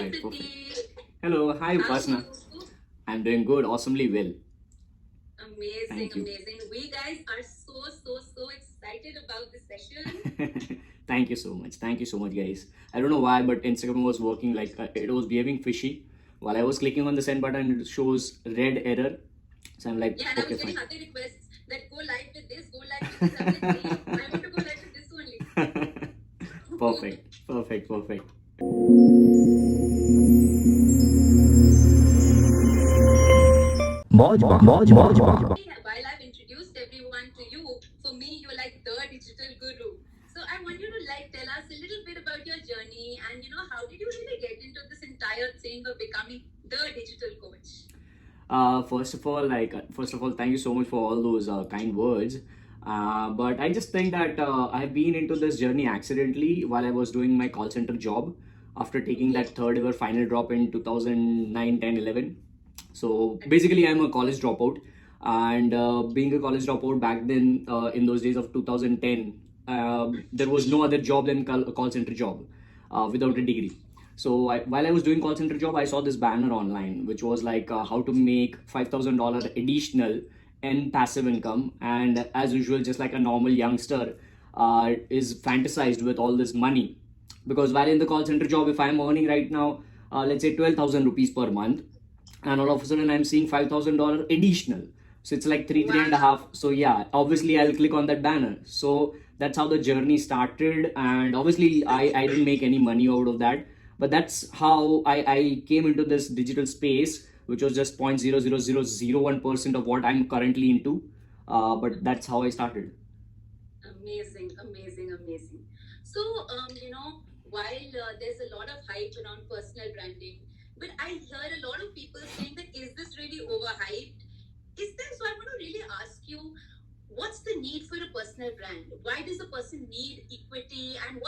Alright, perfect. Pratik. Hello, hi How are Upasna. you? I'm doing good, awesomely well. Amazing, Thank you. amazing. We guys are so excited about this session. Thank you so much. Thank you so much, guys. I don't know why, but Instagram was working like it was behaving fishy. While I was clicking on the send button, it shows red error. So I'm like, Yeah, and I okay, was getting fine. other requests that go live with this, go live with this. I was like, hey, I want to go live with this only. Perfect, perfect, perfect. While I've introduced everyone to you, for me, you're like the digital guru. So I want you to like tell us a little bit about your journey and how did you really get into this entire thing of becoming the digital coach? First of all, thank you so much for all those kind words. But I just think that I've been into this journey accidentally while I was doing my call center job after taking that third ever final drop in 2009, 10, 11. So basically, I'm a college dropout, and being a college dropout back then, in those days of 2010, there was no other job than a call center job without a degree. So while I was doing call center job, I saw this banner online, which was like how to make $5,000 additional in passive income. And as usual, just like a normal youngster, is fantasized with all this money. Because while in the call center job, if I'm earning right now, let's say 12,000 rupees per month, and all of a sudden I'm seeing $5,000 additional. So it's like three and a half. So yeah, obviously I'll click on that banner. So that's how the journey started. And obviously I didn't make any money out of that. But that's how I came into this digital space, which was just 0.00001% of what I'm currently into. But that's how I started. Amazing, amazing, amazing. So, while there's a lot of hype around personal branding, but I hear a lot of people saying that is this really overhyped? Is there? So, I want to really ask you, what's the need for a personal brand? Why does a person need equity, and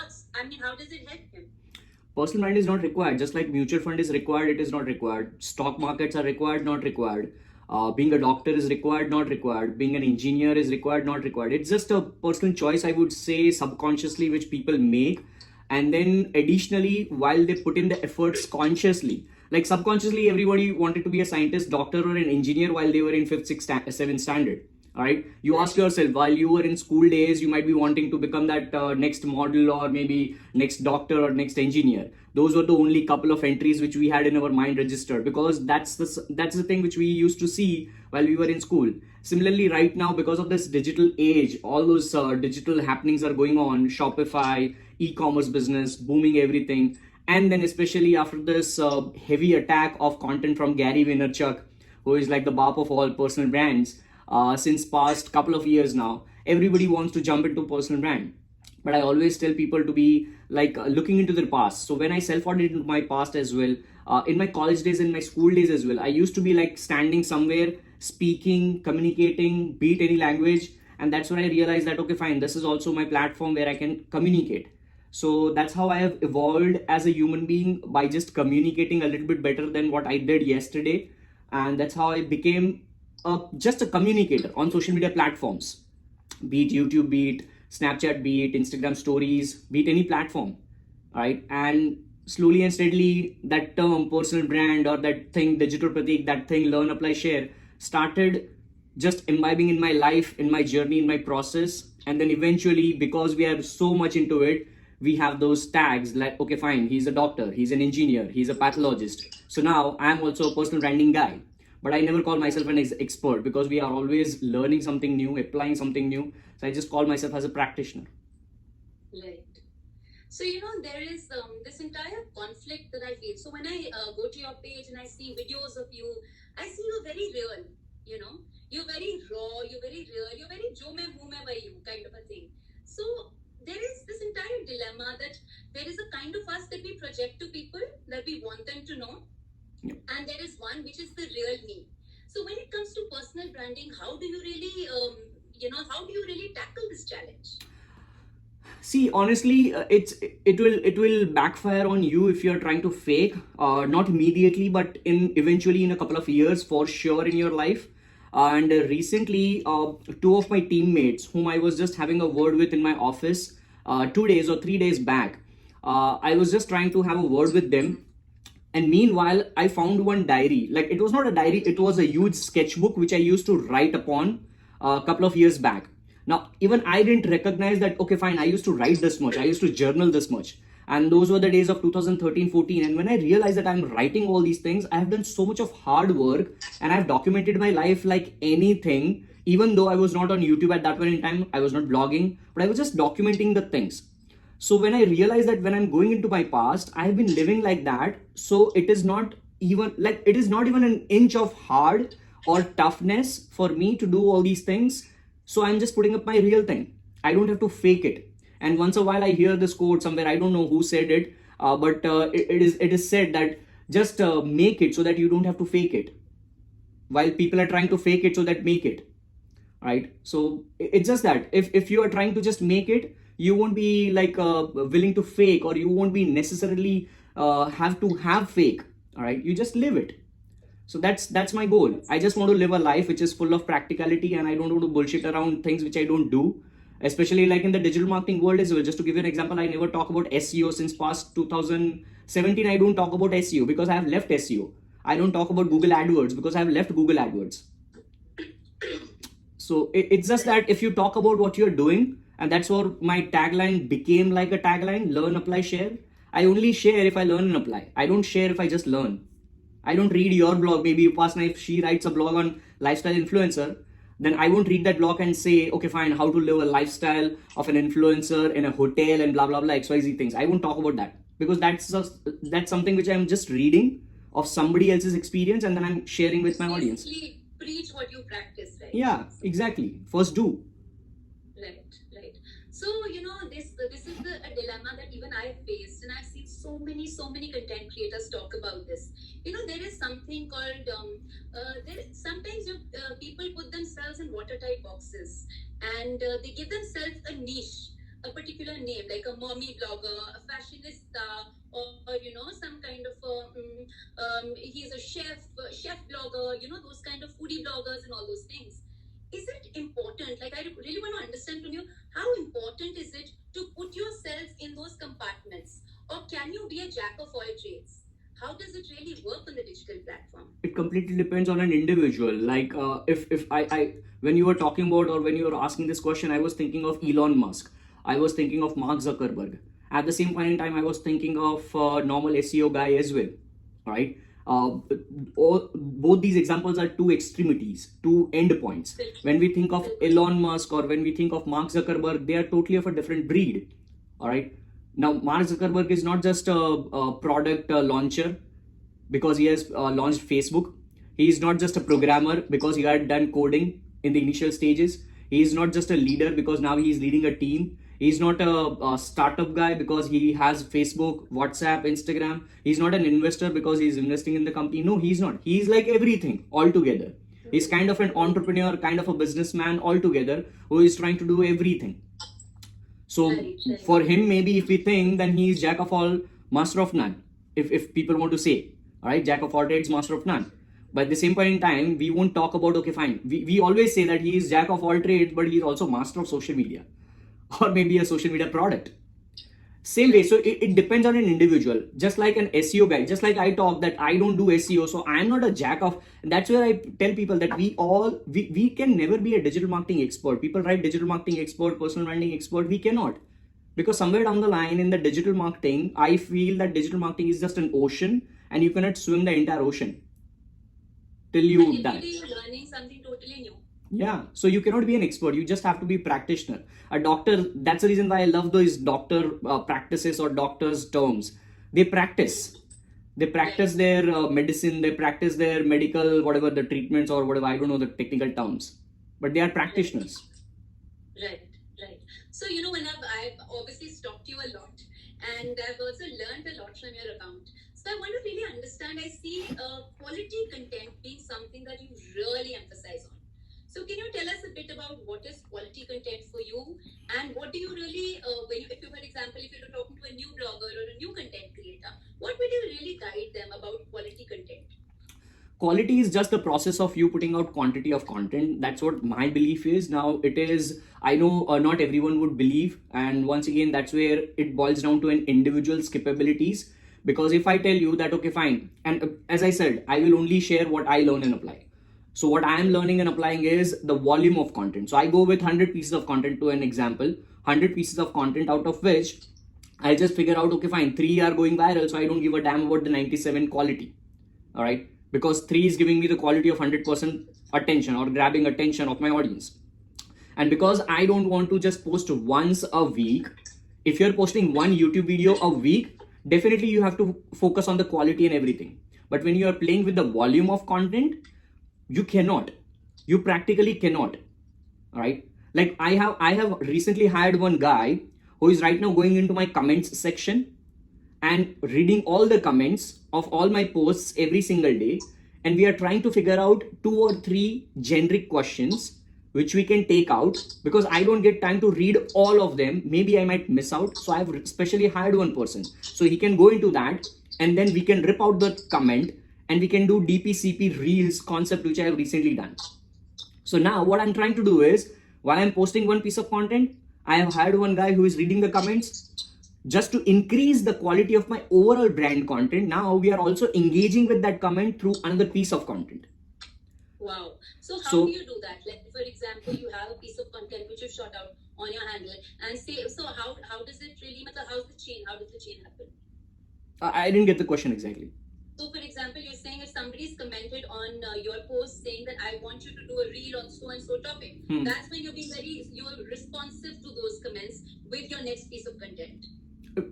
how does it help him? Personal brand is not required. Just like mutual fund is required, it is not required. Stock markets are required, not required. Being a doctor is required, not required. Being an engineer is required, not required. It's just a personal choice, I would say, subconsciously, which people make. And then additionally, while they put in the efforts consciously, like subconsciously, everybody wanted to be a scientist, doctor, or an engineer while they were in fifth, sixth, seventh standard. All right, you ask yourself while you were in school days, you might be wanting to become that next model, or maybe next doctor, or next engineer. Those were the only couple of entries which we had in our mind registered, because that's the thing which we used to see while we were in school. Similarly, right now, because of this digital age, all those digital happenings are going on. Shopify, e-commerce business booming, everything. And then especially after this heavy attack of content from Gary Vaynerchuk, who is like the bop of all personal brands, since past couple of years now, everybody wants to jump into personal brand. But I always tell people to be like looking into their past. So when I self audited my past as well, in my college days, in my school days as well, I used to be like standing somewhere, speaking, communicating, beat any language. And that's when I realized that, okay, fine, this is also my platform where I can communicate. So that's how I have evolved as a human being, by just communicating a little bit better than what I did yesterday. And that's how I became just a communicator on social media platforms, be it YouTube, be it Snapchat, be it Instagram stories, be it any platform. All right. And slowly and steadily, that term personal brand, or that thing digital Pratik, that thing learn, apply, share, started just imbibing in my life, in my journey, in my process. And then eventually, because we are so much into it, we have those tags like, okay, fine, he's a doctor, he's an engineer, he's a pathologist. So now I'm also a personal branding guy. But I never call myself an expert, because we are always learning something new, applying something new. So I just call myself as a practitioner. Right. So, there is this entire conflict that I feel. So, when I go to your page and I see videos of you, I see you very real, you're very raw, you're very real, you're very jo mein hu main wahi hu kind of a thing. So, there is this entire dilemma that there is a kind of us that we project to people that we want them to know. Yep. And there is one which is the real me. So, when it comes to personal branding, how do you really, how do you really tackle this challenge? See, honestly, it will backfire on you if you're trying to fake, not immediately, but in eventually in a couple of years, for sure, in your life. And recently, two of my teammates, whom I was just having a word with in my office 2 days or 3 days back, I was just trying to have a word with them. And meanwhile, I found one diary. Like, it was not a diary, it was a huge sketchbook which I used to write upon a couple of years back. Now, even I didn't recognize that, okay, fine, I used to write this much, I used to journal this much. And those were the days of 2013-14. And when I realized that I'm writing all these things, I have done so much of hard work and I've documented my life like anything. Even though I was not on YouTube at that point in time, I was not blogging, but I was just documenting the things. So when I realized that when I'm going into my past, I've been living like that. So it is not even an inch of hard or toughness for me to do all these things. So I'm just putting up my real thing. I don't have to fake it. And once a while I hear this quote somewhere, I don't know who said it, but it is said that just make it so that you don't have to fake it, while people are trying to fake it so that make it. Right? So it's just that if you are trying to just make it, you won't be like willing to fake, or you won't be necessarily have to have fake. All right, you just live it. So that's my goal. I just want to live a life which is full of practicality, and I don't want to bullshit around things which I don't do, especially like in the digital marketing world as well. Just to give you an example, I never talk about SEO since past 2017. I don't talk about SEO because I have left SEO. I don't talk about Google AdWords because I have left Google AdWords. So it's just that if you talk about what you're doing, and that's what my tagline became, like a tagline: learn, apply, share. I only share if I learn and apply. I don't share if I just learn. I don't read your blog. Maybe Upasna, if she writes a blog on lifestyle influencer, then I won't read that blog and say, okay, fine, how to live a lifestyle of an influencer in a hotel and blah, blah, blah, XYZ things. I won't talk about that because that's something which I'm just reading of somebody else's experience, and then I'm sharing with my audience. Preach what you practice, right? Yeah, exactly. First do. Right. So this is a dilemma that even I have faced, and I've seen so many content creators talk about this. There is something called sometimes people put themselves in watertight boxes, and they give themselves a niche, a particular name, like a mommy blogger, a fashionista, or some kind of he's a chef blogger, those kind of foodie bloggers and all those things. Is it important? Like, I really want to understand from you, how important is it to put yourself in those compartments, or can you be a jack of all trades? How does it really work on the digital platform? It completely depends on an individual. Like if I when you were talking about, or when you were asking this question, I was thinking of Elon Musk. I was thinking of Mark Zuckerberg. At the same point in time, I was thinking of normal SEO guy as well. All right. Both these examples are two extremities, two end points. When we think of Elon Musk or when we think of Mark Zuckerberg, they are totally of a different breed. All right. Now, Mark Zuckerberg is not just a product launcher because he has launched Facebook. He is not just a programmer because he had done coding in the initial stages. He is not just a leader because now he is leading a team. He's not a startup guy because he has Facebook, WhatsApp, Instagram. He's not an investor because he's investing in the company. No, he's not. He's like everything altogether. He's kind of an entrepreneur, kind of a businessman altogether who is trying to do everything. So for him, maybe if we think, then he is jack of all, master of none. If people want to say, all right, jack of all trades, master of none. But at the same point in time, we won't talk about, okay, fine. We always say that he is jack of all trades, but he is also master of social media. Or maybe a social media product. Same way, so it depends on an individual. Just like an SEO guy, just like I talk that I don't do SEO, so I'm not a jack of. That's where I tell people that we can never be a digital marketing expert. People write digital marketing expert, personal branding expert. We cannot, because somewhere down the line in the digital marketing, I feel that digital marketing is just an ocean, and you cannot swim the entire ocean till you die. You're learning something totally new. Yeah, so you cannot be an expert. You just have to be a practitioner. A doctor, that's the reason why I love those doctor practices or doctors' terms. They practice. They practice their medicine, they practice their medical, whatever the treatments or whatever, I don't know the technical terms. But they are practitioners. Right. So, when I've obviously stalked you a lot, and I've also learned a lot from your account. So I want to really understand, I see quality content being something that you really emphasize on. So can you tell us a bit about what is quality content for you, and what do you really, if you, for example, if you're talking to a new blogger or a new content creator, what would you really guide them about quality content? Quality is just the process of you putting out quantity of content. That's what my belief is. Now it is, I know not everyone would believe, and once again, that's where it boils down to an individual's capabilities. Because if I tell you that, okay, fine, and as I said, I will only share what I learn and apply. So what I am learning and applying is the volume of content. So I go with 100 pieces of content to an example, 100 pieces of content, out of which I just figure out, okay, fine, 3 are going viral, so I don't give a damn about the 97 quality. All right, because 3 is giving me the quality of 100% attention or grabbing attention of my audience. And because I don't want to just post once a week, if you're posting one YouTube video a week, definitely you have to focus on the quality and everything. But when you are playing with the volume of content, you cannot. You practically cannot. All right. Like I have recently hired one guy who is right now going into my comments section and reading all the comments of all my posts every single day. And we are trying to figure out 2 or 3 generic questions which we can take out, because I don't get time to read all of them. Maybe I might miss out. So I've specially hired one person. So he can go into that and then we can rip out the comment and we can do DPCP reels concept, which I have recently done. So now what I'm trying to do is, while I'm posting one piece of content, I have hired one guy who is reading the comments just to increase the quality of my overall brand content. Now we are also engaging with that comment through another piece of content. Wow. So how do you do that? Like, for example, you have a piece of content which you shot out on your handle and say, so how does it really, how's the chain? How does the chain happen? I didn't get the question exactly. So, for example, you're saying if somebody's commented on your post saying that I want you to do a reel on so and so topic, that's when you're responsive to those comments with your next piece of content.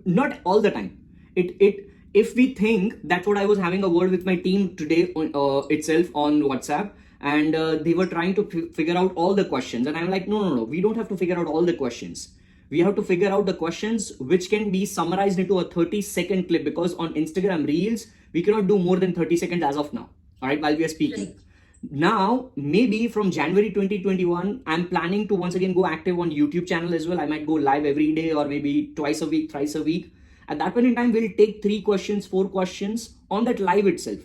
Not all the time. If we think, that's what I was having a word with my team today itself on WhatsApp, and they were trying to figure out all the questions, and I'm like, no, we don't have to figure out all the questions. We have to figure out the questions which can be summarized into a 30-second clip, because on Instagram Reels, we cannot do more than 30 seconds as of now, all right, while we are speaking. Right. Now, maybe from January 2021, I'm planning to once again go active on YouTube channel as well. I might go live every day or maybe twice a week, thrice a week. At that point in time, we'll take 3 questions, 4 questions on that live itself.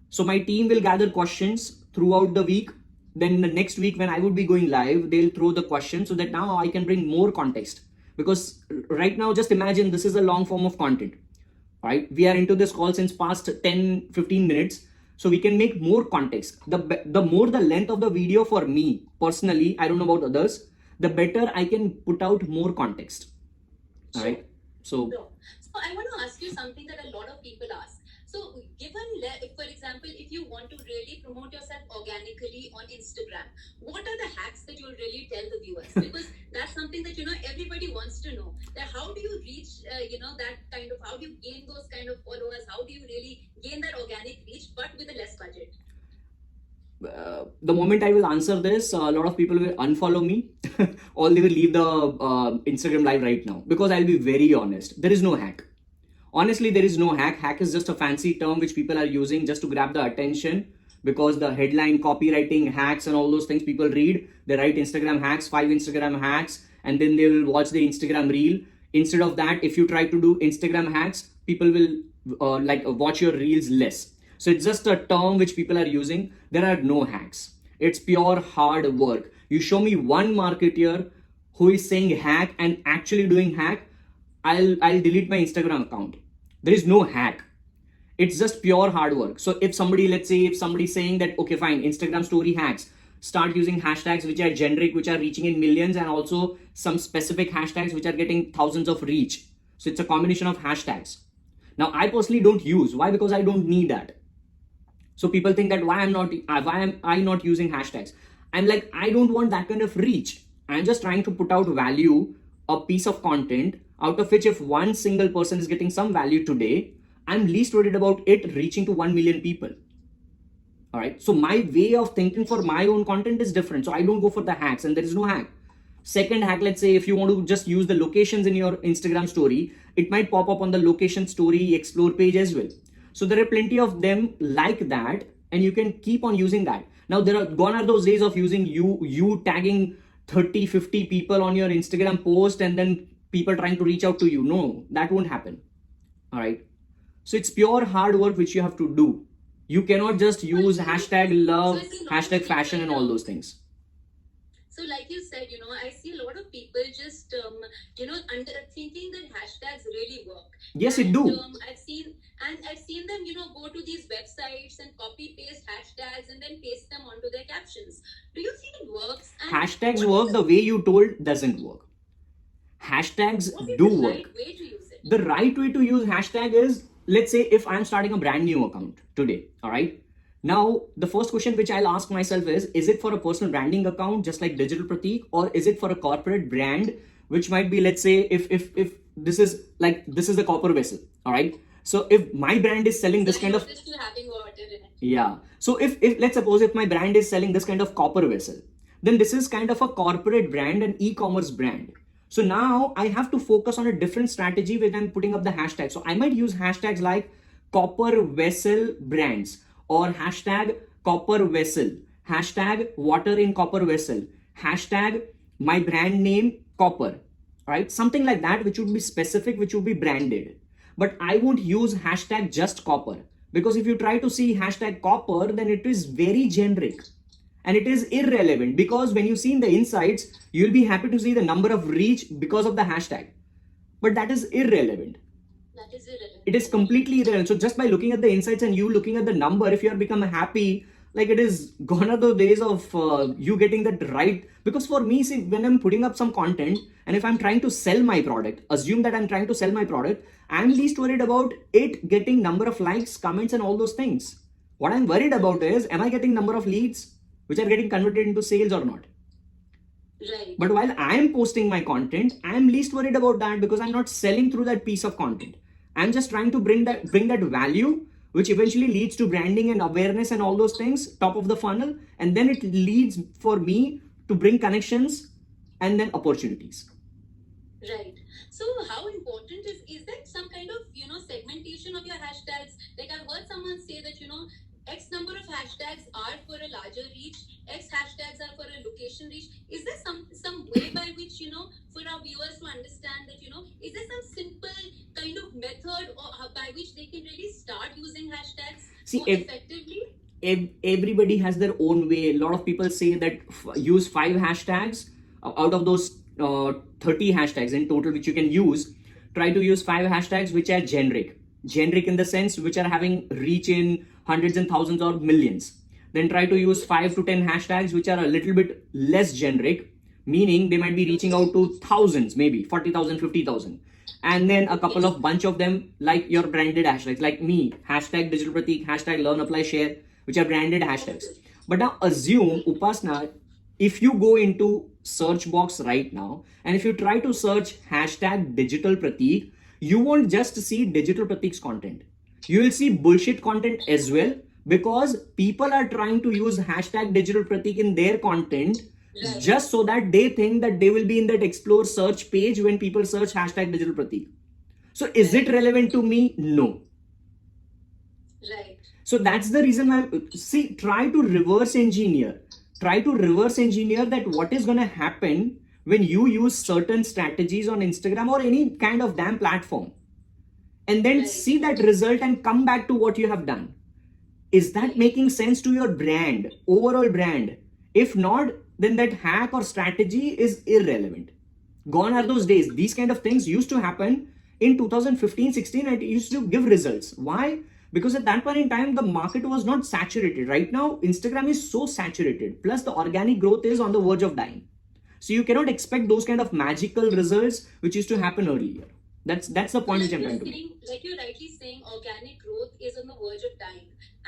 So my team will gather questions throughout the week. Then the next week when I would be going live, they'll throw the questions so that now I can bring more context. Because right now, just imagine this is a long form of content, right? We are into this call since past 10, 15 minutes. So we can make more context. The more the length of the video for me, personally, I don't know about others, the better I can put out more context. All right. So I want to ask you something that a lot of people ask. So for example, if you want to really promote yourself organically on Instagram, what are the hacks that you'll really tell the viewers? Because that's something that, everybody wants to know. That how do you reach, that kind of, how do you gain those kind of followers? How do you really gain that organic reach, but with a less budget? The moment I will answer this, a lot of people will unfollow me or they will leave the Instagram live right now, because I'll be very honest. There is no hack. Honestly, there is no hack. Hack is just a fancy term which people are using just to grab the attention, because the headline copywriting hacks and all those things people read, they write Instagram hacks, 5 Instagram hacks, and then they will watch the Instagram reel. Instead of that, if you try to do Instagram hacks, people will watch your reels less. So it's just a term which people are using. There are no hacks. It's pure hard work. You show me one marketer who is saying hack and actually doing hack, I'll delete my Instagram account. There is no hack. It's just pure hard work. So if somebody's saying that, okay, fine, Instagram story hacks, start using hashtags which are generic, which are reaching in millions, and also some specific hashtags which are getting thousands of reach. So it's a combination of hashtags. Now, I personally don't use. Why? Because I don't need that. So people think that why am I not using hashtags? I'm like, I don't want that kind of reach. I'm just trying to put out value, a piece of content, out of which if one single person is getting some value today, I'm least worried about it reaching to 1 million people. All right. So my way of thinking for my own content is different. So I don't go for the hacks, and there is no hack. Second hack, let's say if you want to just use the locations in your Instagram story, it might pop up on the location story explore page as well. So there are plenty of them like that, and you can keep on using that. Now gone are those days of using you tagging 30, 50 people on your Instagram post and then people trying to reach out to you. No, that won't happen. All right. So it's pure hard work which you have to do. You cannot just use hashtag love, hashtag fashion and all those things. So like you said, I see a lot of people just, thinking that hashtags really work. Yes, it do. And I've seen them, go to these websites and copy paste hashtags and then paste them onto their captions. Do you think it works? And Hashtags what work, is the way you told doesn't work. Hashtags what is do the work. right way to use it? The right way to use hashtag is, let's say if I'm starting a brand new account today, all right? Now, the first question which I'll ask myself is it for a personal branding account, just like Digital Pratik, or is it for a corporate brand, which might be, let's say, if this is the copper vessel, all right? So if my brand is selling this kind of, Just to having water in it. yeah. So if let's suppose if my brand is selling this kind of copper vessel, then this is kind of a corporate brand, an e-commerce brand. So now I have to focus on a different strategy when I'm putting up the hashtag. So I might use hashtags like copper vessel brands, or hashtag copper vessel, hashtag water in copper vessel, hashtag my brand name copper, right? Something like that, which would be specific, which would be branded. But I won't use hashtag just copper, because if you try to see hashtag copper, then it is very generic and it is irrelevant, because when you see in the insights, you'll be happy to see the number of reach because of the hashtag, but that is irrelevant. That is irrelevant. It is completely irrelevant. So just by looking at the insights and you looking at the number, if you are become happy, like, it is gone are the days of you getting that right. Because for me, see, when I'm putting up some content and if I'm trying to sell my product, assume that I'm trying to sell my product, I'm least worried about it getting number of likes, comments, and all those things. What I'm worried about is, am I getting number of leads which are getting converted into sales or not? Right. But while I am posting my content, I am least worried about that, because I'm not selling through that piece of content. I'm just trying to bring that value, which eventually leads to branding and awareness and all those things, top of the funnel, and then it leads for me to bring connections and then opportunities. Right. So how important is that some kind of segmentation of your hashtags? Like, I've heard someone say that X number of hashtags are for a larger reach, X hashtags are for a location reach. Is there some way by which for our viewers to understand that is there some simple kind of method or by which they can really start using hashtags more effectively? Everybody has their own way. A lot of people say that use 5 hashtags out of those 30 hashtags in total which you can use. Try to use 5 hashtags which are generic in the sense which are having reach in hundreds and thousands or millions. Then try to use 5 to 10 hashtags which are a little bit less generic, meaning they might be reaching out to thousands, maybe 40,000, 50,000. And then a couple of bunch of them like your branded hashtags, like me, hashtag Digital Pratik, hashtag learn, apply, share, which are branded hashtags. But now assume, Upasna, if you go into search box right now and if you try to search hashtag Digital Pratik, you won't just see Digital Pratik's content. You will see bullshit content as well, because people are trying to use hashtag Digital Pratik in their content just so that they think that they will be in that explore search page when people search hashtag Digital Pratik. So is it relevant to me? No. Right. So that's the reason why, see, try to reverse engineer that what is going to happen when you use certain strategies on Instagram or any kind of damn platform, and then see that result and come back to what you have done. Is that making sense to your brand, overall brand? If not, then that hack or strategy is irrelevant. Gone are those days. These kind of things used to happen in 2015-16 and it used to give results. Why? Because at that point in time, the market was not saturated. Right now, Instagram is so saturated. Plus, the organic growth is on the verge of dying. So you cannot expect those kind of magical results which used to happen earlier. That's the point which I'm trying to make. Like you're rightly saying, organic growth is on the verge of dying,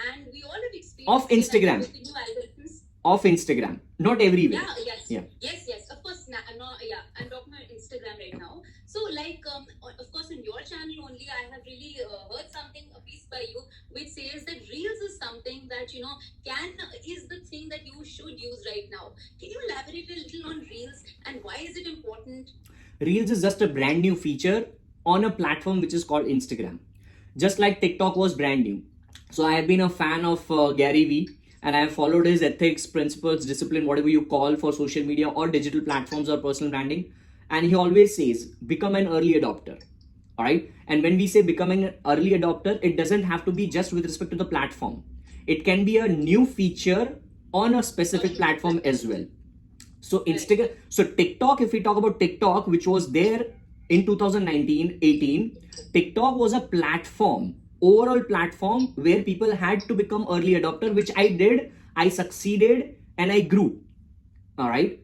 and we all have experienced of Instagram. With the new algorithms. Of Instagram, not everywhere. Yes. Of course, I'm talking about Instagram right now. So, like, of course, in your channel only, I have really heard something, a piece by you, which says that Reels is something that is the thing that you should use right now. Can you elaborate a little on Reels and why is it important? Reels is just a brand new feature on a platform which is called Instagram. Just like TikTok was brand new. So I have been a fan of Gary Vee, and I have followed his ethics, principles, discipline, whatever you call for social media or digital platforms or personal branding. And he always says, become an early adopter. All right. And when we say becoming an early adopter, it doesn't have to be just with respect to the platform. It can be a new feature on a specific platform as well. So Instagram, so TikTok, if we talk about TikTok, which was there in 2019-18, TikTok was a platform overall platform where people had to become early adopter, which I did. I succeeded and I grew. All right.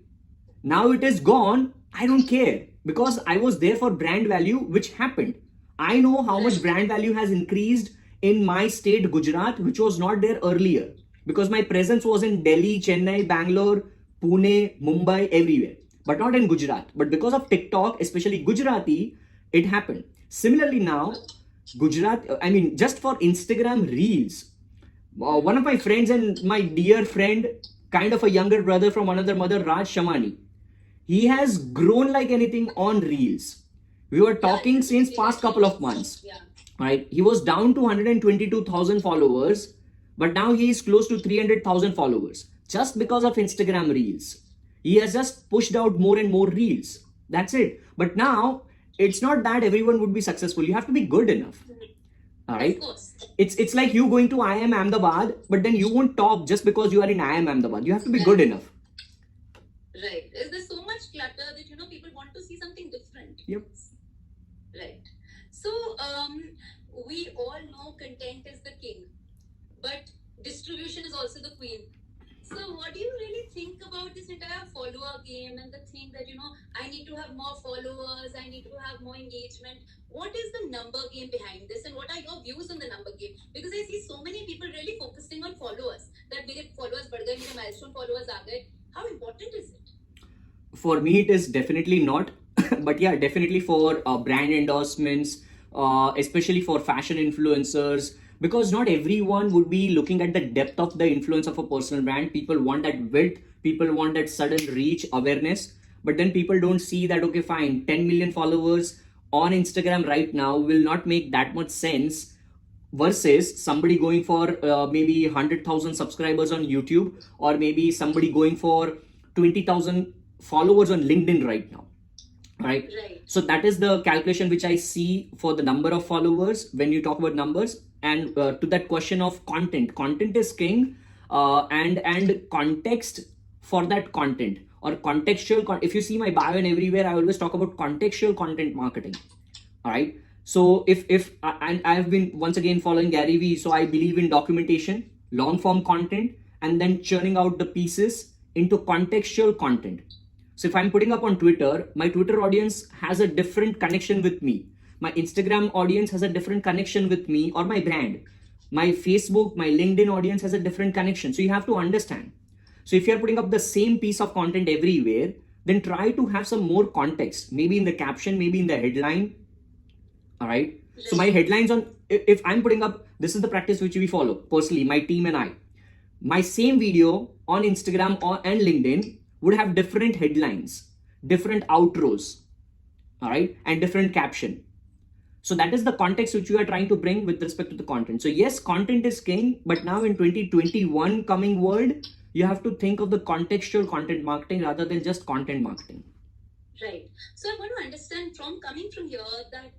Now it is gone. I don't care because I was there for brand value, which happened. I know how much brand value has increased in my state, Gujarat, which was not there earlier because my presence was in Delhi, Chennai, Bangalore, Pune, Mumbai, everywhere, but not in Gujarat. But because of TikTok, especially Gujarati, it happened. Similarly, now, Gujarat, I mean, just for Instagram Reels, one of my friends and my dear friend, kind of a younger brother from another mother, Raj Shamani, he has grown like anything on Reels. We were talking since past couple of months, right? He was down to 122,000 followers, but now he is close to 300,000 followers just because of Instagram Reels. He has just pushed out more and more Reels. That's it. But now it's not that everyone would be successful. You have to be good enough. All right. Of course. It's like you going to IIM Ahmedabad, but then you won't top just because you are in IIM Ahmedabad. You have to be good enough. Right. There's so much clutter that people want to see something different. Yep. Right. So we all know content is the king, but distribution is also the queen. So what do you really think about this entire follower game and the thing that I need to have more followers, I need to have more engagement? What is the number game behind this, and what are your views on the number game? Because I see so many people really focusing on followers. That mere followers बढ़ गए, मेरे milestone followers आ गए. How important is it? For me, it is definitely not. But yeah, definitely for brand endorsements, especially for fashion influencers, because not everyone would be looking at the depth of the influence of a personal brand. People want that width, people want that sudden reach, awareness, but then people don't see that, okay, fine, 10 million followers on Instagram right now will not make that much sense versus somebody going for maybe 100,000 subscribers on YouTube, or maybe somebody going for 20,000 followers on LinkedIn right now. Right. So that is the calculation which I see for the number of followers when you talk about numbers. And to that question of content is king, and context for that content, or contextual. If you see my bio and everywhere, I always talk about contextual content marketing. All right. So if and I have been once again following Gary Vee, so I believe in documentation, long form content, and then churning out the pieces into contextual content. So if I'm putting up on Twitter, my Twitter audience has a different connection with me. My Instagram audience has a different connection with me or my brand. My Facebook, my LinkedIn audience has a different connection. So you have to understand. So if you're putting up the same piece of content everywhere, then try to have some more context, maybe in the caption, maybe in the headline. All right. So my headlines if I'm putting up, this is the practice which we follow personally, my team and I. My same video on Instagram and LinkedIn would have different headlines, different outros, all right, and different caption. So that is the context which you are trying to bring with respect to the content. So yes, content is king, but now in 2021 coming world, you have to think of the contextual content marketing rather than just content marketing. Right. So I want to understand coming from here that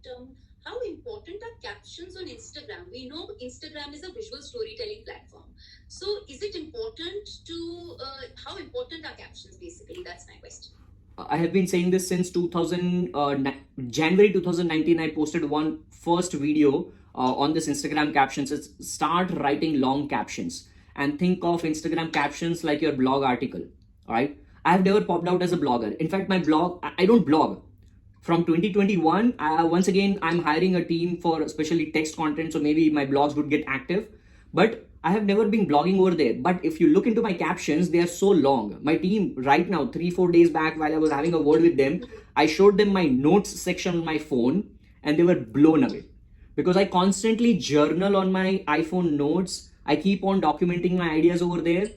how important are captions on Instagram? We know Instagram is a visual storytelling platform. So is it important to, how important are captions basically? That's my question. I have been saying this since January 2019. I posted one first video on this Instagram captions. It's start writing long captions and think of Instagram captions like your blog article. All right. I have never popped out as a blogger. In fact, my blog, I don't blog. From 2021, once again, I'm hiring a team for especially text content. So maybe my blogs would get active, but I have never been blogging over there. But if you look into my captions, they are so long. My team right now, 3-4 days back, while I was having a word with them, I showed them my notes section on my phone and they were blown away because I constantly journal on my iPhone notes. I keep on documenting my ideas over there.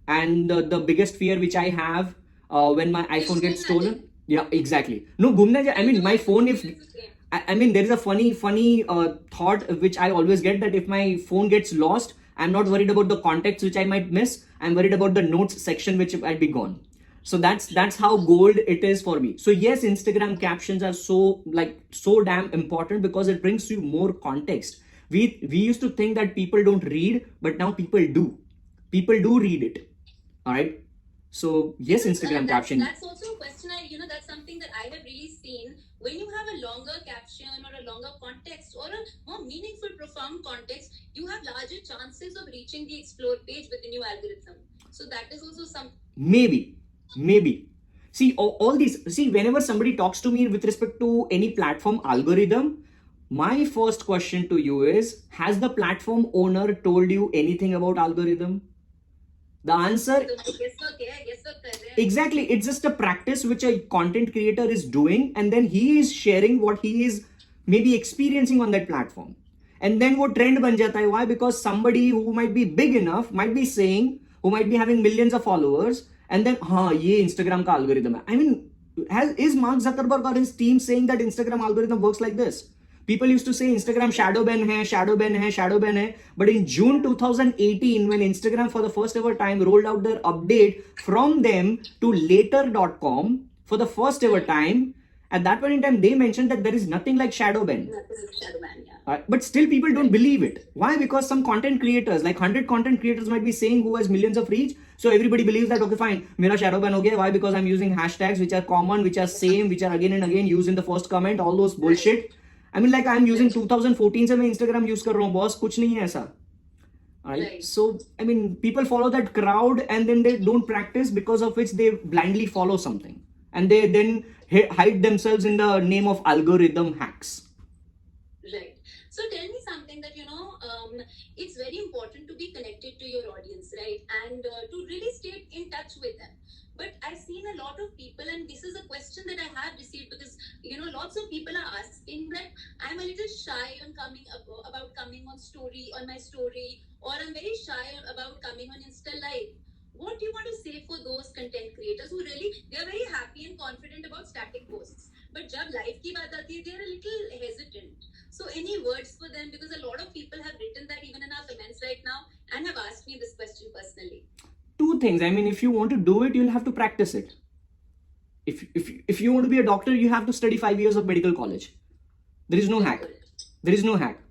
And the biggest fear which I have when my iPhone gets stolen. Yeah, exactly. No, I mean, my phone, I mean, there is a funny thought which I always get, that if my phone gets lost, I'm not worried about the context which I might miss. I'm worried about the notes section which might be gone. So that's how gold it is for me. So yes, Instagram captions are so damn important because it brings you more context. We used to think that people don't read, but now people do. People do read it. All right. So yes, Instagram caption. That's also a question. That's something that I have really seen. When you have a longer caption or a longer context or a more meaningful, profound context, you have larger chances of reaching the explore page with the new algorithm. So that is also some. Maybe. See, all these. See, whenever somebody talks to me with respect to any platform algorithm, my first question to you is: has the platform owner told you anything about algorithm? The answer exactly, it's just a practice which a content creator is doing, and then he is sharing what he is maybe experiencing on that platform, and then वो trend बन जाता है. Why? Because somebody who might be big enough might be saying, who might be having millions of followers, and then हाँ ये Instagram का algorithm है. I mean, is Mark Zuckerberg or his team saying that Instagram algorithm works like this? People used to say Instagram shadow ban hai, shadow ban hai, shadow ban hai. But in June 2018, when Instagram for the first ever time rolled out their update from them to later.com for the first ever time, at that point in time, they mentioned that there is nothing like shadow ban. But still people don't believe it. Why? Because some content creators, like 100 content creators might be saying who has millions of reach. So everybody believes that, okay, fine, mera shadow ban ho gaya. Why? Because I'm using hashtags which are common, which are same, which are again and again used in the first comment, all those bullshit. I mean, like I'm using 2014 से मैं Instagram use कर रहा हूँ, boss, कुछ नहीं है ऐसा. Right? So, I mean, people follow that crowd and then they don't practice, because of which they blindly follow something. And they then hide themselves in the name of algorithm hacks. Right. So tell me something that, it's very important to be connected to your audience, right? And to really stay in touch with them. But I've seen a lot of people, and this is a question that I have received, because lots of people are asking that I'm a little shy on about coming on my story, or I'm very shy about coming on Insta Live. What do you want to say for those content creators who really, they're very happy and confident about static posts, but jab live ki baat aati hai, they're a little hesitant. So any words for them? Because a lot of people have written that even in our comments right now and have asked me this question personally. Two things. I mean, if you want to do it, you'll have to practice it. If you want to be a doctor, you have to study 5 years of medical college. There is no hack. There is no hack.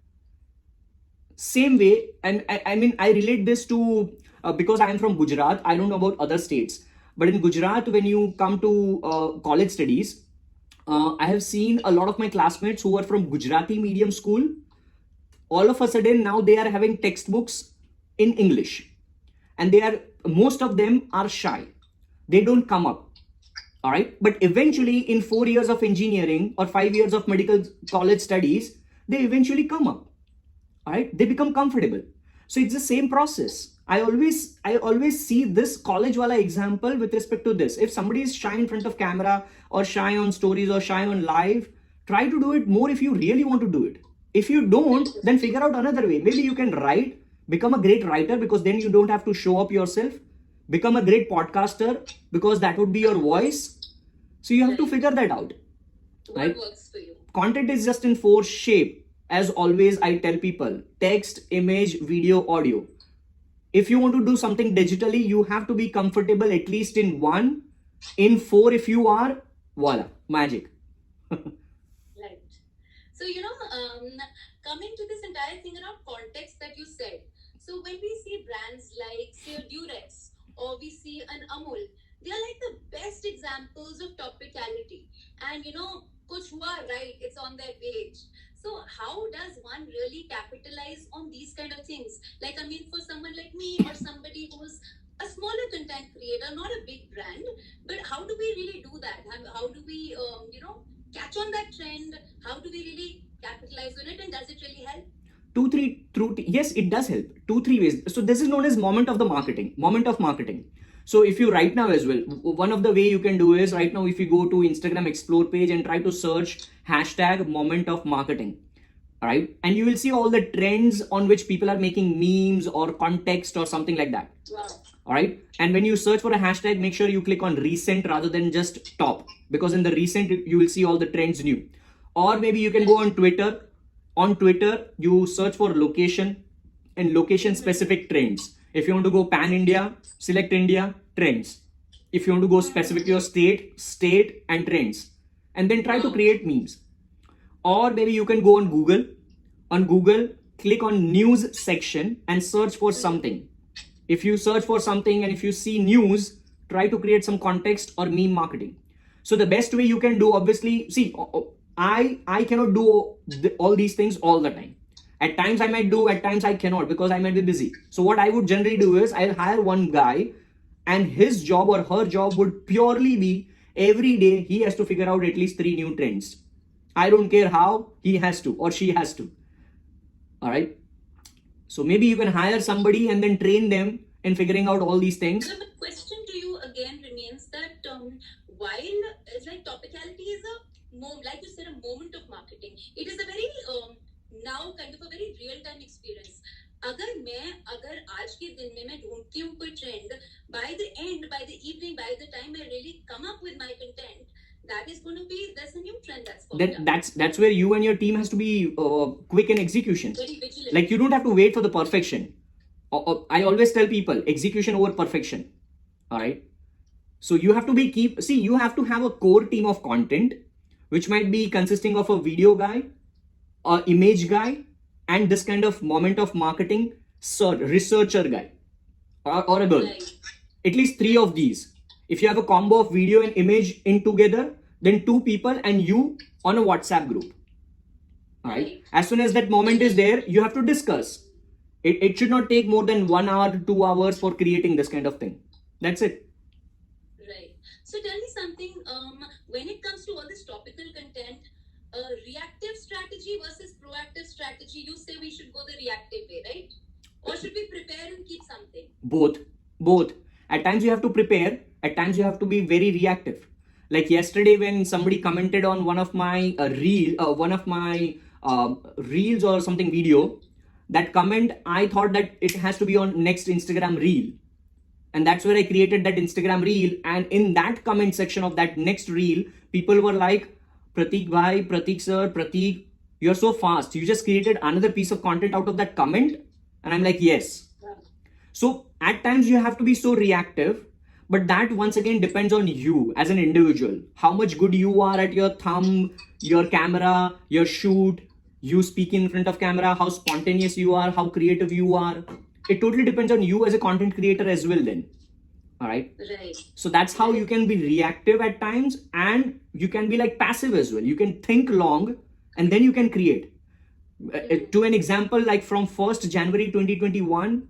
Same way, and I mean, I relate this to, because I am from Gujarat, I don't know about other states, but in Gujarat, when you come to college studies, I have seen a lot of my classmates who are from Gujarati medium school. All of a sudden, now they are having textbooks in English, and most of them are shy. They don't come up. All right. But eventually, in 4 years of engineering or 5 years of medical college studies, they eventually come up. All right. They become comfortable. So it's the same process. I always see this college wala example with respect to this. If somebody is shy in front of camera, or shy on stories, or shy on live, try to do it more if you really want to do it. If you don't, then figure out another way. Maybe you can write, become a great writer, because then you don't have to show up yourself. Become a great podcaster, because that would be your voice. So you have to figure that out. What works for you? Content is just in 4 shape. As always, I tell people: text, image, video, audio. If you want to do something digitally, you have to be comfortable at least in 1. In 4, if you are, voila, magic. Right. So, coming to this entire thing around context that you said. So when we see brands like, say, Durex, or we see an Amul, they are like the best examples of topicality. And, kuch hua, right, it's on their page. So how does one really capitalize on these kind of things? Like, I mean, for someone like me, or somebody who's a smaller content creator, not a big brand, but how do we really do that? How do we, catch on that trend? How do we really capitalize on it? And does it really help? Yes, it does help. 2-3 ways. So this is known as moment of marketing. So if you right now as well, one of the way you can do is right now, if you go to Instagram explore page and try to search hashtag moment of marketing, all right, and you will see all the trends on which people are making memes or context or something like that. Wow. All right. And when you search for a hashtag, make sure you click on recent rather than just top, because in the recent, you will see all the trends new. Or maybe you can go on Twitter. On Twitter, you search for location and location specific trends. If you want to go pan India, select India, trends. If you want to go specific to your state and trends. And then try to create memes. Or maybe you can go on Google. On Google, click on news section and search for something. If you search for something and if you see news, try to create some context or meme marketing. So the best way you can do, obviously, see, I cannot do all these things all the time. At times I might do, at times I cannot because I might be busy. So what I would generally do is I'll hire one guy, and his job or her job would purely be every day he has to figure out at least 3 new trends. I don't care how, he has to or she has to. All right. So maybe you can hire somebody and then train them in figuring out all these things. So the question to you again remains that while it's like topicality is like you said, a moment of marketing, it is a very now kind of a very real time experience. अगर आज के दिन में मैं ढूंढती हूँ कोई trend, by the end, by the evening, by the time I really come up with my content, that is going to be, there's a new trend that's popped up. That's where you and your team has to be quick in execution. Very vigilant. Like you don't have to wait for the perfection. I always tell people execution over perfection. All right. So you have to you have to have a core team of content, which might be consisting of a video guy, a image guy, and this kind of moment of marketing researcher guy or a girl. Right. At least 3 of these. If you have a combo of video and image in together, then 2 people and you on a WhatsApp group. All right. As soon as that moment is there, you have to discuss. It should not take more than 1 hour to 2 hours for creating this kind of thing. That's it. Right. So tell me something, when it comes to all this topical content, reactive strategy versus proactive strategy, you say we should go the reactive way, right? Or should we prepare and keep something? Both. At times you have to prepare, at times you have to be very reactive. Like yesterday when somebody commented on one of my reels or something video, that comment, I thought that it has to be on next Instagram reel. And that's where I created that Instagram reel. And in that comment section of that next reel, people were like, Pratik bhai, Pratik sir, Pratik, you're so fast. You just created another piece of content out of that comment. And I'm like, yes. So at times you have to be so reactive, but that once again depends on you as an individual. How much good you are at your thumb, your camera, your shoot, you speak in front of camera, how spontaneous you are, how creative you are. It totally depends on you as a content creator as well then. All right. Right. So that's how you can be reactive at times, and you can be like passive as well. You can think long and then you can create. To an example, like from 1st January 2021,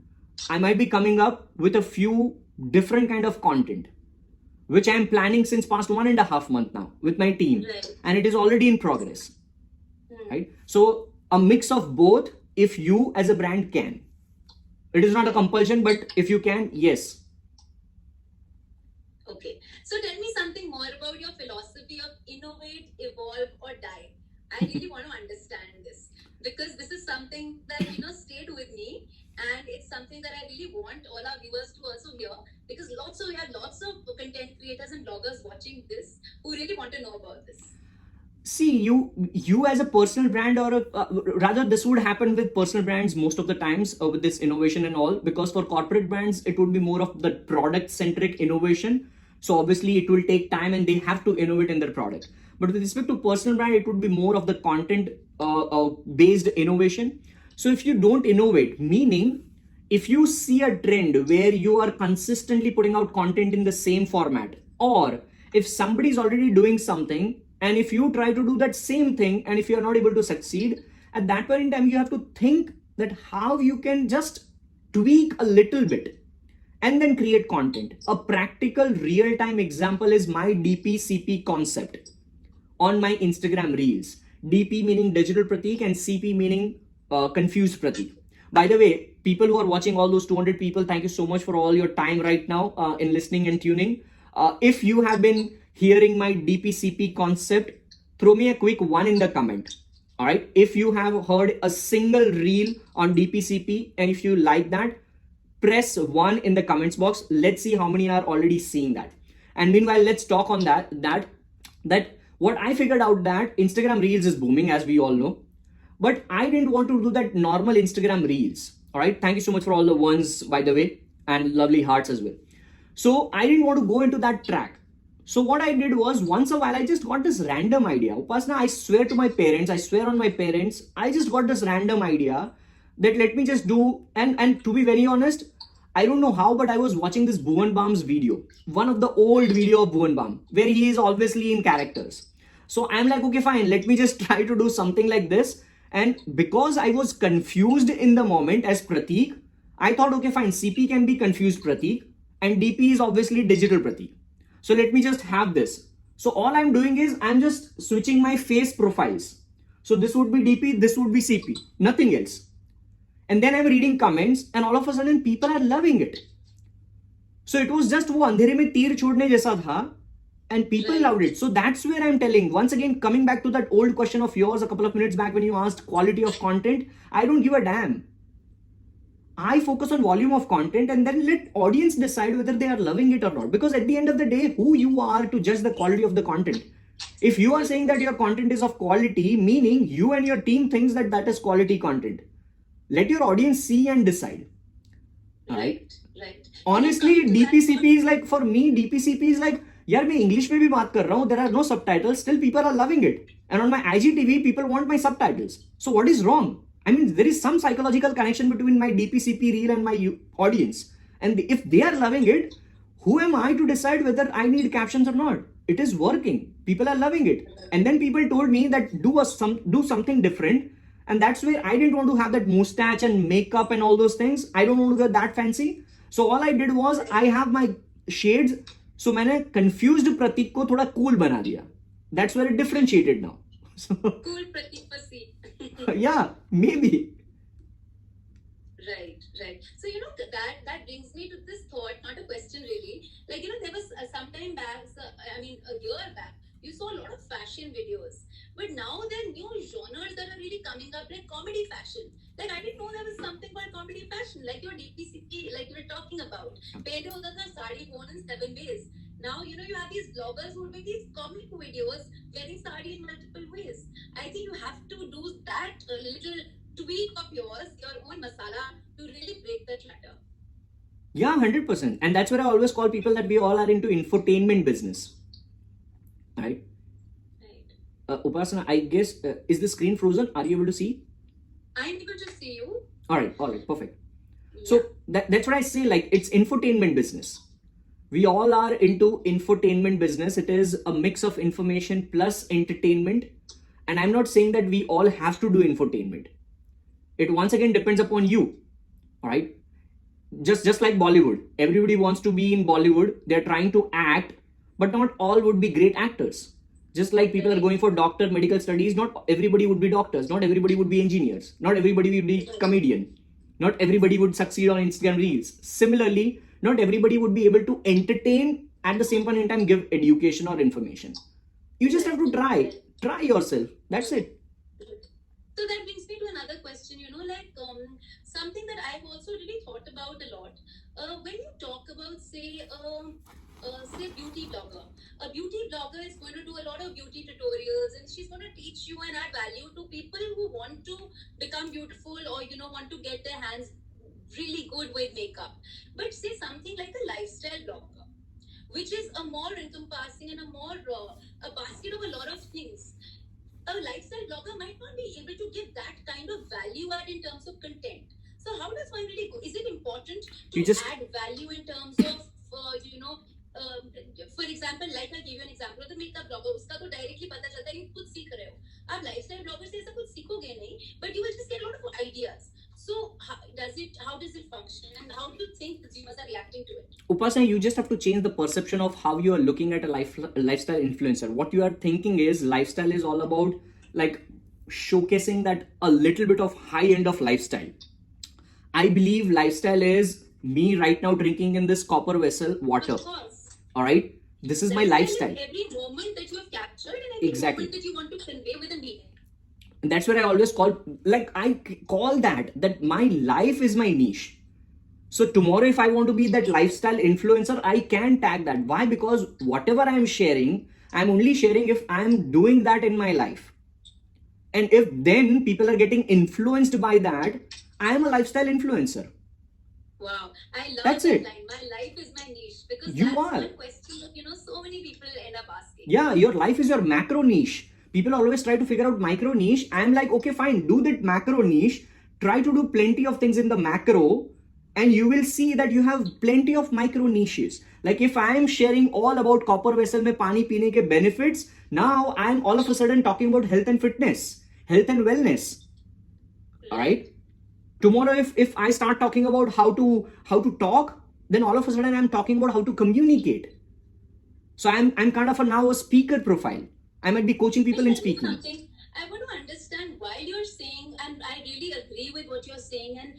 I might be coming up with a few different kind of content, which I am planning since past 1.5 months now with my team. Right. And it is already in progress. Right. So a mix of both, if you as a brand can. It is not a compulsion, but if you can, yes. Okay. So tell me something more about your philosophy of innovate, evolve, or die. I really want to understand this because this is something that stayed with me, and it's something that I really want all our viewers to also hear, because we have lots of content creators and bloggers watching this who really want to know about this. See, you as a personal brand, or rather this would happen with personal brands most of the times with this innovation and all, because for corporate brands it would be more of the product centric innovation. So obviously it will take time and they have to innovate in their product. But with respect to personal brand, it would be more of the content based innovation. So if you don't innovate, meaning if you see a trend where you are consistently putting out content in the same format, or if somebody is already doing something and if you try to do that same thing and if you are not able to succeed, at that point in time you have to think that how you can just tweak a little bit and then create content. A practical real-time example is my DP-CP concept on my Instagram reels. DP meaning digital Pratik and CP meaning confused Pratik. By the way, people who are watching, all those 200 people, thank you so much for all your time right now in listening and tuning. If you have been hearing my DP-CP concept, throw me a quick 1 in the comment. All right. If you have heard a single reel on DP-CP and if you like that, press 1 in the comments box. Let's see how many are already seeing that. And meanwhile, let's talk on that what I figured out that Instagram Reels is booming, as we all know. But I didn't want to do that normal Instagram Reels. All right. Thank you so much for all the ones, by the way, and lovely hearts as well. So I didn't want to go into that track. So what I did was, once a while, I just got this random idea. Upasna, I swear to my parents, I swear on my parents, I just got this random idea that let me just do, and to be very honest, I don't know how, but I was watching this Bhuvan Bam's video, one of the old video of Bhuvan Bam, where he is obviously in characters. So I'm like, okay, fine, let me just try to do something like this. And because I was confused in the moment as Prateek, I thought, okay, fine, CP can be confused Prateek, and DP is obviously digital Prateek. So let me just have this. So all I'm doing is I'm just switching my face profiles. So this would be DP, this would be CP, nothing else. And then I'm reading comments, and all of a sudden people are loving it. So it was just वो अंधेरे में तीर छोड़ने जैसा था, and people loved it. So that's where I'm telling, once again, coming back to that old question of yours a couple of minutes back when you asked quality of content, I don't give a damn. I focus on volume of content and then let audience decide whether they are loving it or not. Because at the end of the day, who you are to judge the quality of the content? If you are saying that your content is of quality, meaning you and your team thinks that that is quality content, let your audience see and decide. Right. Honestly, DPCP is like, for me, DPCP is like, यार मैं English में भी बात कर रहा हूँ, there are no subtitles, still people are loving it. And on my IGTV, people want my subtitles. So what is wrong? I mean, there is some psychological connection between my DPCP reel and my audience. And if they are loving it, who am I to decide whether I need captions or not? It is working. People are loving it. And then people told me that do something different. And that's where I didn't want to have that mustache and makeup and all those things. I don't want to get that fancy. So all I did was I have my shades. So मैंने confused Prateek को थोड़ा cool बना दिया. That's where it differentiated now. So, Cool Prateek Pasi. yeah, maybe. Right. So that brings me to this thought, not a question really. Like there was some time back, a year back, you saw a lot of fashion videos, but now there are new genres that are really coming up, like comedy fashion. Like I didn't know there was something called comedy fashion, like your DPCP, like you were talking about. Pehle hota tha sari worn in 7 ways. Now you have these bloggers who make these comic videos wearing sari in multiple ways. I think you have to do that little tweak of yours, your own masala, to really break the chatter. Yeah, 100%. And that's where I always call people that we all are into infotainment business. Right? Upasana, I guess, is the screen frozen? Are you able to see? I'm able to see you. All right, perfect. Yeah. So that's what I say, like, it's infotainment business. We all are into infotainment business. It is a mix of information plus entertainment. And I'm not saying that we all have to do infotainment. It once again depends upon you. All right. Just like Bollywood. Everybody wants to be in Bollywood. They're trying to act, but not all would be great actors. Just like people are going for doctor medical studies, not everybody would be doctors. Not everybody would be engineers. Not everybody would be comedian. Not everybody would succeed on Instagram Reels. Similarly, not everybody would be able to entertain at the same point in time give education or information. You just have to try yourself. That's it. So that brings me to another question, something that I've also really thought about a lot. When you talk about, say beauty blogger. A beauty blogger is going to do a lot of beauty tutorials and she's going to teach you and add value to people who want to become beautiful or, want to get their hands really good with makeup. But say something like a lifestyle blogger, which is a more encompassing and a basket of a lot of things. A lifestyle blogger might not be able to give that kind of value add in terms of content. So how does one really go? Is it important to add value in terms of, for example, like I gave you an example of the makeup blogger, उसका तो directly पता चलता है कि खुद सीख रहे हो. आप lifestyle blogger से ऐसा कुछ सीखोगे नहीं, but you will just get a lot of ideas. So how does it function and how do you think consumers are reacting to it? Upasana, you just have to change the perception of how you are looking at a lifestyle influencer. What you are thinking is lifestyle is all about like showcasing that a little bit of high end of lifestyle. I believe lifestyle is me right now drinking in this copper vessel water. Of course. All right. This is my lifestyle. Every moment that you have captured and every moment that you want to convey with a meaning. And that's where I always call that my life is my niche. So tomorrow, if I want to be that lifestyle influencer, I can tag that. Why? Because whatever I'm sharing, I'm only sharing if I'm doing that in my life. And if then people are getting influenced by that, I am a lifestyle influencer. Wow, I love that's that it. line. My life is my niche, because you that's are. one question that so many people end up asking. Yeah, your life is your macro niche. People always try to figure out micro niche. I'm like, okay, fine, do that macro niche. Try to do plenty of things in the macro and you will see that you have plenty of micro niches. Like if I am sharing all about copper vessel mein pani peene ke benefits, now I am all of a sudden talking about health and fitness, health and wellness. All right. Tomorrow, if I start talking about how to talk, then all of a sudden I'm talking about how to communicate. So I'm kind of now a speaker profile. I might be coaching people in speaking. I want to understand why you're saying, and I really agree with what you're saying, and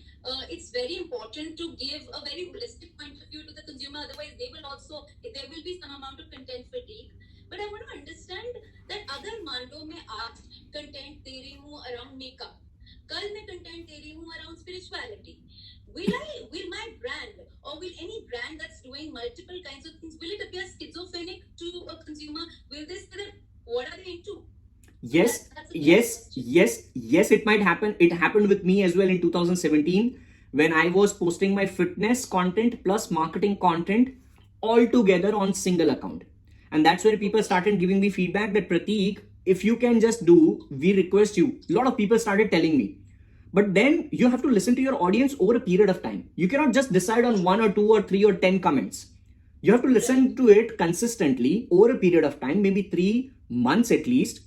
it's very important to give a very holistic point of view to the consumer. Otherwise, there will be some amount of content fatigue. But I want to understand that अगर मान लो मैं आज content दे रही हूँ around makeup, कल मैं content दे रही हूँ around spirituality. Will my brand or will any brand that's doing multiple kinds of things, will it appear schizophrenic to a consumer? Will they say that what are they into? Yes, it might happen. It happened with me as well in 2017 when I was posting my fitness content plus marketing content all together on single account. And that's where people started giving me feedback that Prateek, if you can just do, we request you. A lot of people started telling me. But then you have to listen to your audience over a period of time. You cannot just decide on 1 or 2 or 3 or 10 comments. You have to listen to it consistently over a period of time, maybe 3 months at least.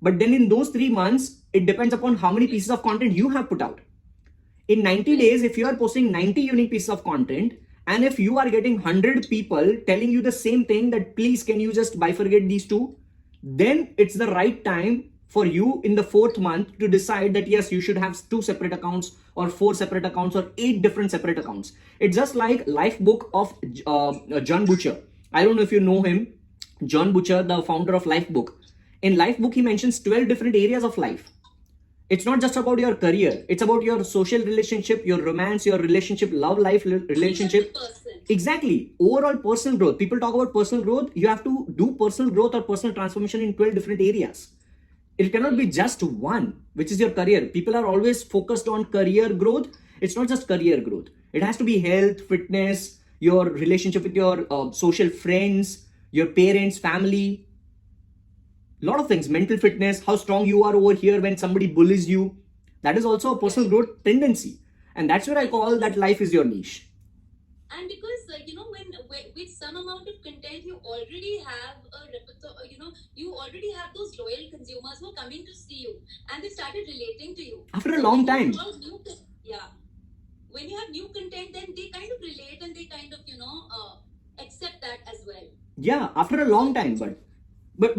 But then in those 3 months, it depends upon how many pieces of content you have put out. In 90 days, if you are posting 90 unique pieces of content, and if you are getting 100 people telling you the same thing that please can you just bifurcate these two, then it's the right time for you in the 4th month to decide that yes, you should have 2 separate accounts or 4 separate accounts or 8 different separate accounts. It's just like Life Book of John Butcher. I don't know if you know him, John Butcher, the founder of Life Book. In Life Book, he mentions 12 different areas of life. It's not just about your career. It's about your social relationship, your romance, your relationship, love life relationship. Exactly. Overall personal growth. People talk about personal growth. You have to do personal growth or personal transformation in 12 different areas. It cannot be just one, which is your career. People are always focused on career growth. It's not just career growth. It has to be health, fitness, your relationship with your social friends, your parents, family. Lot of things, mental fitness, how strong you are over here when somebody bullies you. That is also a personal growth tendency. And that's where I call that life is your niche. And because, when with some amount of content, you already have a repertoire, you already have those loyal consumers who are coming to see you and they started relating to you. After a long time. When you have new content, then they kind of relate and they kind of, accept that as well. Yeah, after a long time, But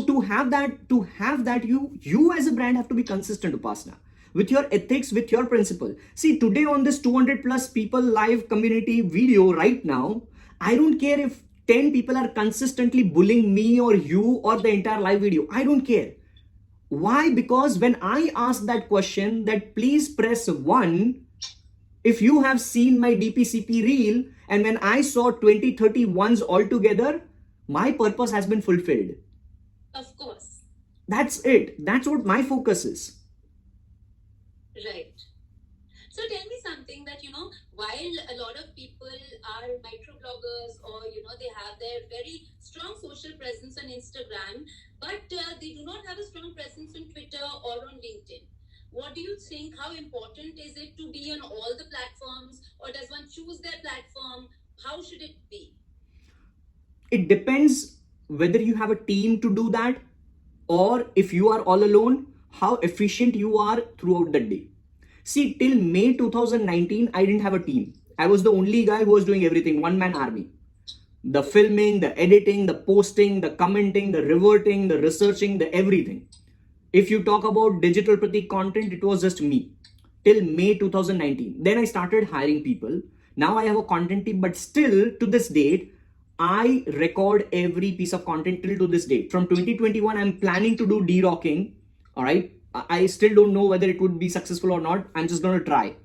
to have that, you as a brand have to be consistent, Upasna, with your ethics, with your principle. See, today on this 200 plus people live community video right now, I don't care if 10 people are consistently bullying me or you or the entire live video. I don't care. Why? Because when I ask that question that please press 1, if you have seen my DPCP reel and when I saw 20, 30 ones all together, my purpose has been fulfilled. Of course. That's it. That's what my focus is. Right. So tell me something that, while a lot of people are microbloggers or, they have their very strong social presence on Instagram, but they do not have a strong presence on Twitter or on LinkedIn. What do you think? How important is it to be on all the platforms, or does one choose their platform? How should it be? It depends whether you have a team to do that or if you are all alone, how efficient you are throughout the day. See, till May 2019, I didn't have a team. I was the only guy who was doing everything, one-man army. The filming, the editing, the posting, the commenting, the reverting, the researching, the everything. If you talk about digital Prateek content, it was just me till May 2019. Then I started hiring people. Now I have a content team, but still to this date, I record every piece of content till to this date. From 2021, I'm planning to do de-rocking. All right. I still don't know whether it would be successful or not. I'm just going to try.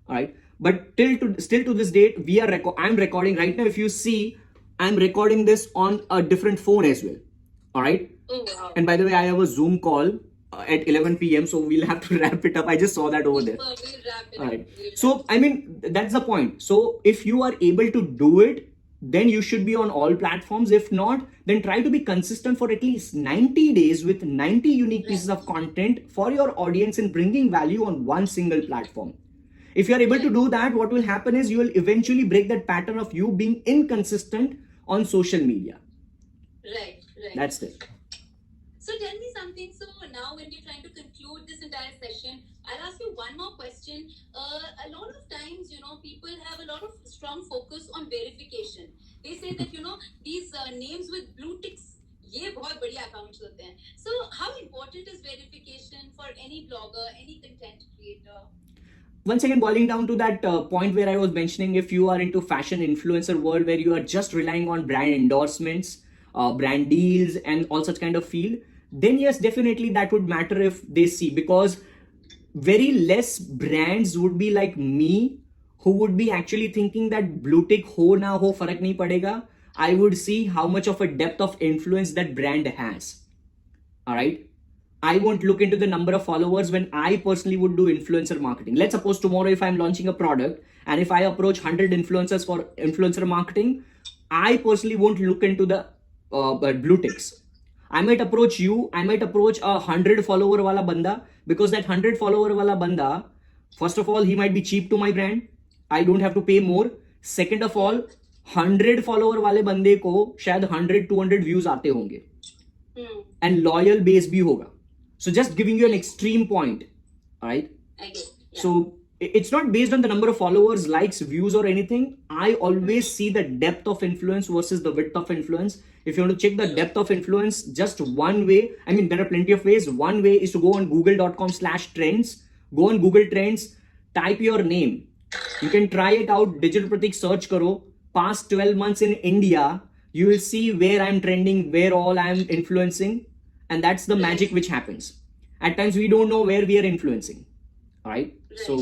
All right. But still to this date, I'm recording right now. If you see, I'm recording this on a different phone as well. All right. Oh, wow. And by the way, I have a Zoom call at 11 p.m. So we'll have to wrap it up. I just saw that over there. We'll wrap it All up. right. So, I mean, that's the point. So if you are able to do it, then you should be on all platforms. If not, then try to be consistent for at least 90 days with 90 unique pieces of content for your audience and bringing value on one single platform. If you're able to do that, what will happen is you will eventually break that pattern of you being inconsistent on social media. Right. That's it. So tell me something. So now when we're trying to conclude this entire session, I'll ask you one more question. A lot of times, people have a lot of strong focus on verification. They say that, these names with blue ticks, ये बहुत बढ़िया accounts होते हैं. So how important is verification for any blogger, any content creator? Once again, boiling down to that point where I was mentioning, if you are into fashion influencer world where you are just relying on brand endorsements, brand deals and all such kind of field, then yes, definitely that would matter if they see, because very less brands would be like me who would be actually thinking that blue tick ho na ho farak nahi padega. I would see how much of a depth of influence that brand has. All right. I won't look into the number of followers when I personally would do influencer marketing. Let's suppose tomorrow if I'm launching a product and if I approach 100 influencers for influencer marketing, I personally won't look into the blue ticks. I might approach you, I might approach a 100 follower wala banda, because that 100 follower wala banda, first of all, he might be cheap to my brand. I don't have to pay more. Second of all, 100 follower वाले बंदे को शायद 100-200 views आते होंगे and loyal base भी होगा. So just giving you an extreme point, all right? Yeah. So it's not based on the number of followers, likes, views or anything. I always see the depth of influence versus the width of influence. If you want to check the depth of influence, just one way, I mean, there are plenty of ways. One way is to go on google.com/trends, go on Google Trends, type your name. You can try it out. Digital Pratik search karo. Past 12 months in India, you will see where I'm trending, where all I'm influencing. And that's the magic which happens. At times we don't know where we are influencing. All right. So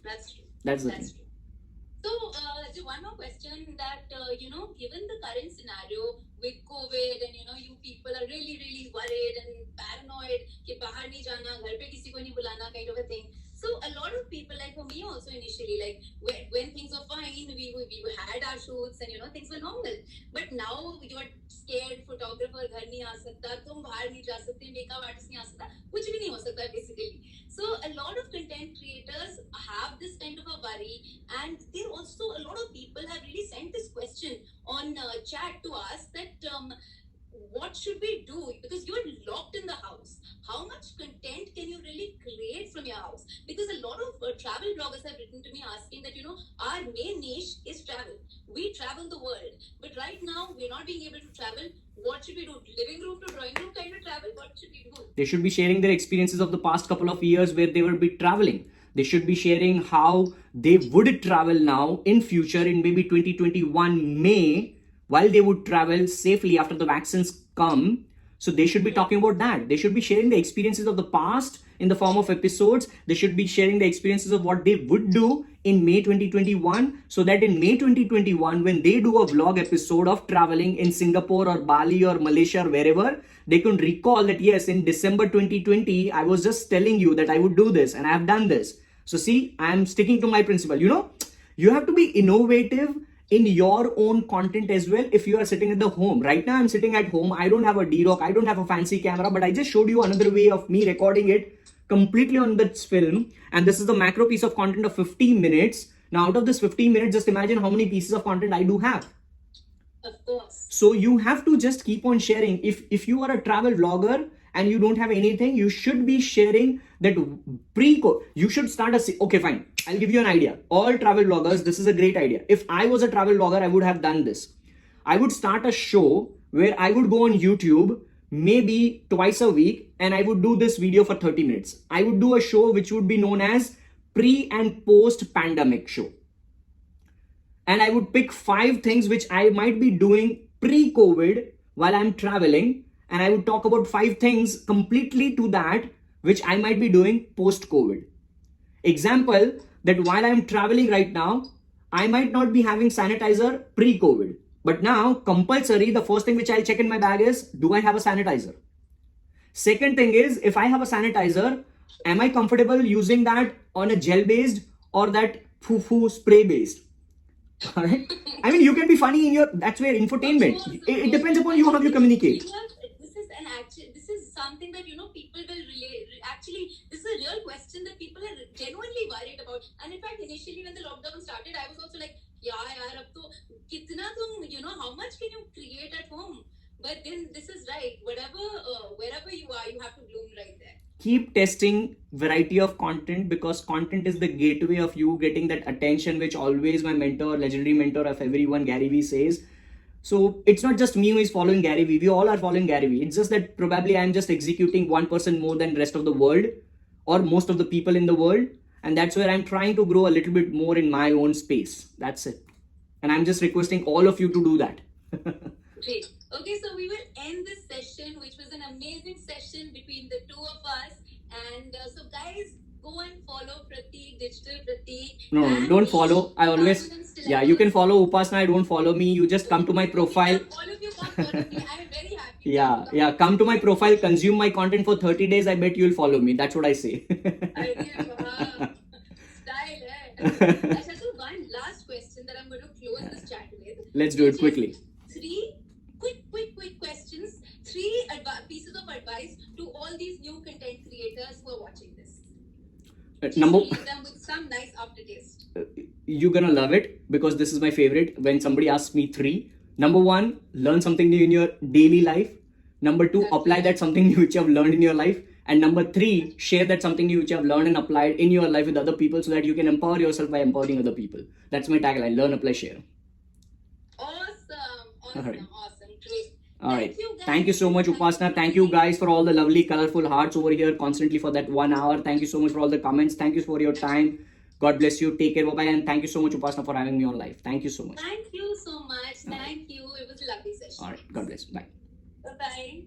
that's true. That's the thing. True. So one more question that, given the current scenario with COVID and, you people are really, really worried and paranoid कि बाहर नहीं जाना, घर पे किसी को नहीं बुलाना kind of a thing. So a lot of people, like for me also initially, like when things were fine, we had our shoots and things were normal. But now you are scared, photographer घर नहीं आ सकता, तुम बाहर नहीं जा सकते, makeup artist नहीं आ सकता, कुछ भी नहीं हो सकता basically. So a lot of content creators have this kind of a worry, and there also a lot of people have really sent this question on chat to us that what should we do, because you're locked in the house. How much content can you really create from your house? Because a lot of travel bloggers have written to me asking that, our main niche is travel. We travel the world. But right now, we're not being able to travel. What should we do? Living room to drawing room kind of travel? What should we do? They should be sharing their experiences of the past couple of years where they will be traveling. They should be sharing how they would travel now in future in maybe 2021 May, while they would travel safely after the vaccines come. So they should be talking about that. They should be sharing the experiences of the past in the form of episodes. They should be sharing the experiences of what they would do in May 2021, so that in May 2021, when they do a vlog episode of traveling in Singapore or Bali or Malaysia or wherever, they can recall that, yes, in December 2020, I was just telling you that I would do this and I have done this. So see, I'm sticking to my principle. You have to be innovative in your own content as well. If you are sitting at the home right now, I'm sitting at home, I don't have a D-Rock, I don't have a fancy camera, but I just showed you another way of me recording it completely on this film. And this is the macro piece of content of 15 minutes. Now out of this 15 minutes, just imagine how many pieces of content I do have. Of course. So you have to just keep on sharing. If you are a travel vlogger and you don't have anything, you should be sharing that you should start okay, fine. I'll give you an idea. All travel vloggers, this is a great idea. If I was a travel vlogger, I would have done this. I would start a show where I would go on YouTube maybe twice a week and I would do this video for 30 minutes. I would do a show which would be known as pre and post pandemic show. And I would pick 5 things which I might be doing pre-COVID while I'm traveling. And I would talk about 5 things completely to that which I might be doing post-COVID. Example, that while I'm traveling right now, I might not be having sanitizer pre-COVID. But now, compulsory, the first thing which I'll check in my bag is, do I have a sanitizer? Second thing is, if I have a sanitizer, am I comfortable using that on a gel-based or that foo-foo spray-based? All right. I mean, you can be funny in that's where infotainment. It depends upon you how you communicate. This is something that people will relate. Actually, this is a real question that people are genuinely worried about. And in fact, initially when the lockdown started, I was also like, yeah, yaar, ab to kitna tum, how much can you create at home? But then this is right. Wherever you are, you have to bloom right there. Keep testing variety of content, because content is the gateway of you getting that attention, which always my mentor, legendary mentor of everyone, Gary Vee, says. So it's not just me who is following Gary Vee. We all are following Gary Vee. It's just that probably I'm just executing 1% more than the rest of the world, or most of the people in the world. And that's where I'm trying to grow a little bit more in my own space. That's it. And I'm just requesting all of you to do that. Great. Okay, so we will end this session, which was an amazing session between the two of us. And so, guys, go and follow Prateek, Digital Prateek. No, and don't me, follow. I always, Confidence yeah, you can Dilemmas. follow Upasna. Don't follow me. You just come to my profile. All of you come follow me. I am very happy. Yeah, come to my profile, consume my content for 30 days. I bet you'll follow me. That's what I say. Wow. Style, eh? Asha, so one last question that I'm going to close this chat with. Let's do it which is quickly. Three quick questions, three pieces of advice to all these new content creators who are watching this. Just Number, leave them with some nice aftertaste. you're gonna love it, because this is my favorite when somebody asks me three. Number one, learn something new in your daily life. Number two, apply that something new which you have learned in your life. And number three, share that something new which you have learned and applied in your life with other people, so that you can empower yourself by empowering other people. That's my tagline: learn, apply, share. Awesome. Alright. Awesome. Great. All right. Thank you, guys. Thank you so much, Upasna. Thank you guys for all the lovely, colorful hearts over here constantly for that 1 hour. Thank you so much for all the comments. Thank you for your time. God bless you. Take care. Bye-bye. And thank you so much, Upasna, for having me on live. Thank you so much. Thank you so much. Thank you. It was a lovely session. All right. God bless. Bye. Bye-bye.